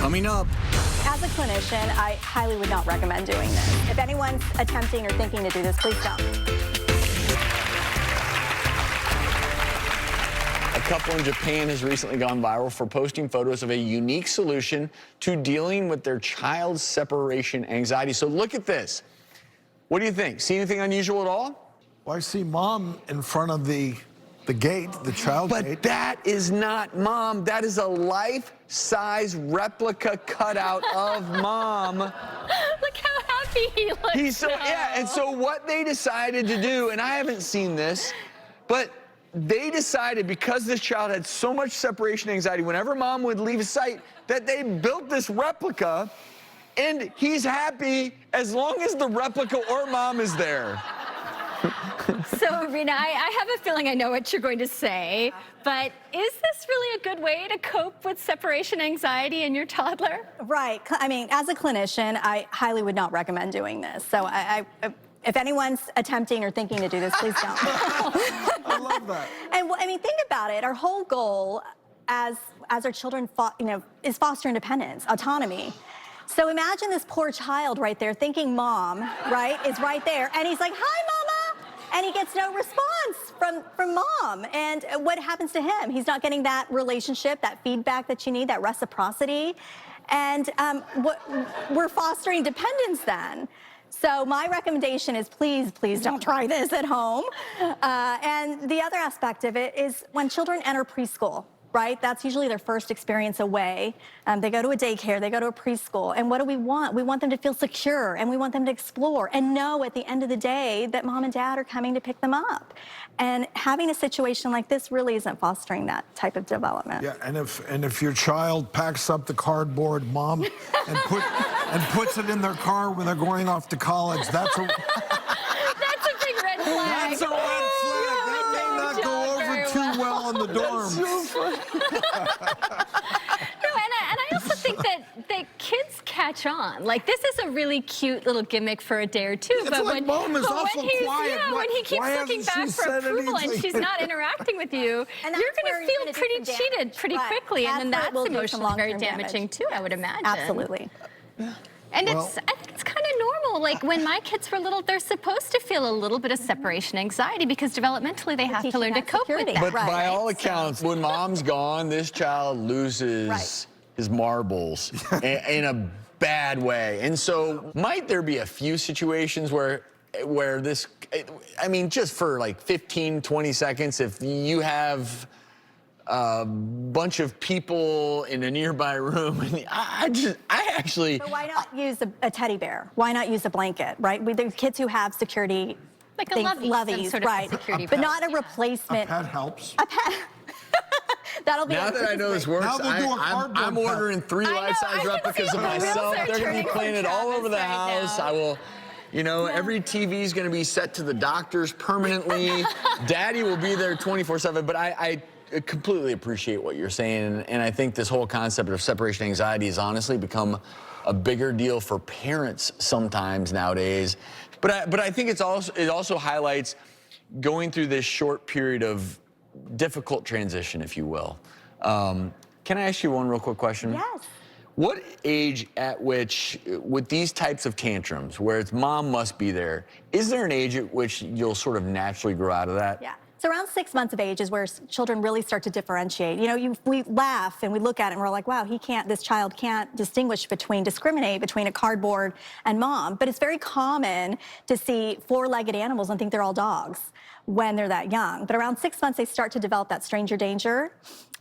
Coming up. As a clinician, I highly would not recommend doing this. If anyone's attempting or thinking to do this, please don't. A couple in Japan has recently gone viral for posting photos of a unique solution to dealing with their child's separation anxiety. So look at this. What do you think? See anything unusual at all? Well, I see mom in front of the gate, the child gate. But that is not mom. That is a life-size replica cutout of mom. Look how happy he looks. He's so, now. yeah, and so what they decided to do, and I haven't seen this, but they decided because this child had so much separation anxiety, whenever mom would leave his sight, that they built this replica, and he's happy as long as the replica or mom is there. So, Rena, I have a feeling I know what you're going to say, but is this really a good way to cope with separation anxiety in your toddler? Right. I mean, as a clinician, I highly would not recommend doing this. So if anyone's attempting or thinking to do this, please don't. I love that. And I mean, think about it. Our whole goal as our children, is foster independence, autonomy. So imagine this poor child right there thinking mom, right, is right there, and he's like, "Hi, mama," and he gets no response from mom. And what happens to him? He's not getting that relationship, that feedback that you need, that reciprocity. And we're fostering dependence then. So my recommendation is please don't try this at home. And the other aspect of it is when children enter preschool, right? That's usually their first experience away. They go to a daycare, they go to a preschool, and what do we want? We want them to feel secure, and we want them to explore and know at the end of the day that mom and dad are coming to pick them up. And having a situation like this really isn't fostering that type of development. Yeah, and if your child packs up the cardboard, mom, and puts it in their car when they're going off to college, that's a That's a big red flag. that's a red flag. That may not go over too well in the dorm. No, and I also think that kids catch on. Like, this is a really cute little gimmick for a day or two. It's but like when, mom is but awful when he's, quiet. yeah, when he keeps Why looking hasn't back she for said approval and anything? she's not interacting with you, And you're that's where going to you're feel gonna do pretty some cheated damage. pretty Right. quickly. And then That's that's where it will do some emotionally very long-term damaging, damage. too, I would imagine. Absolutely. And Well- I think it's kind of normal. Like, when my kids were little, they're supposed to feel a little bit of separation anxiety because developmentally they have to teaching learn to that cope with security. that. But Right. by all accounts, when mom's gone, this child loses Right. his marbles in a bad way. And so might there be a few situations where this, I mean, just for like 15, 20 seconds, if you have a bunch of people in a nearby room, and I actually... But why not use a teddy bear? Why not use a blanket, right? There's kids who have security Like a things, lovey, some loveys, sort of right? security But blanket. not a replacement. That helps. A pet. That'll be Now that I know this works, Now they'll do a I'm cardboard ordering 3 I know, life-size I was gonna replicas say, of the wheels myself. are They're going to turning be for planted all over the Travis right house. now. I will, you know, every TV is going to be set to the doctors permanently. Daddy will be there 24/7. But I completely appreciate what you're saying, and I think this whole concept of separation anxiety has honestly become a bigger deal for parents sometimes nowadays. But I think it also highlights going through this short period of difficult transition, if you will. Can I ask you one real quick question? Yes. What age at which, with these types of tantrums, where it's mom must be there, is there an age at which you'll sort of naturally grow out of that? Yeah. So around 6 months of age is where children really start to differentiate. You know, we laugh and we look at it and we're like, wow, this child can't discriminate between a cardboard and mom. But it's very common to see 4-legged animals and think they're all dogs when they're that young. But around 6 months, they start to develop that stranger danger.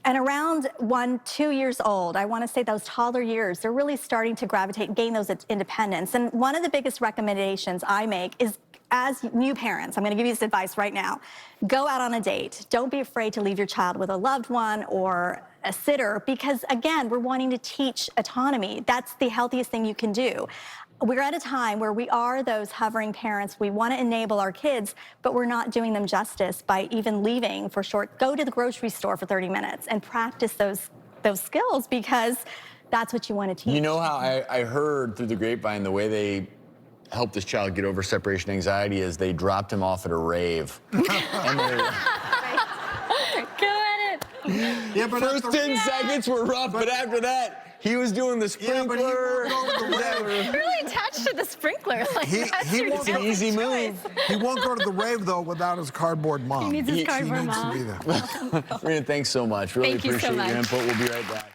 And around 1, 2 years old, I want to say those toddler years, they're really starting to gravitate and gain those independence. And one of the biggest recommendations I make is, as new parents, I'm going to give you this advice right now. Go out on a date. Don't be afraid to leave your child with a loved one or a sitter because, again, we're wanting to teach autonomy. That's the healthiest thing you can do. We're at a time where we are those hovering parents. We want to enable our kids, but we're not doing them justice by even leaving for short. Go to the grocery store for 30 minutes and practice those skills because that's what you want to teach. You know how I heard through the grapevine the way they helped this child get over separation anxiety is they dropped him off at a rave. And Go at it. Yeah, but first 10 seconds were rough, but after that, He was doing the Yeah, but he sprinkler. won't go to the rave. Really attached to the sprinkler. Like that's he your won't- It's an easy choice. move. He won't go to the rave, though, without his cardboard mom. He needs his He cardboard needs mom. to be there. Rena, thanks so much. Really Thank you so appreciate your much. input. We'll be right back.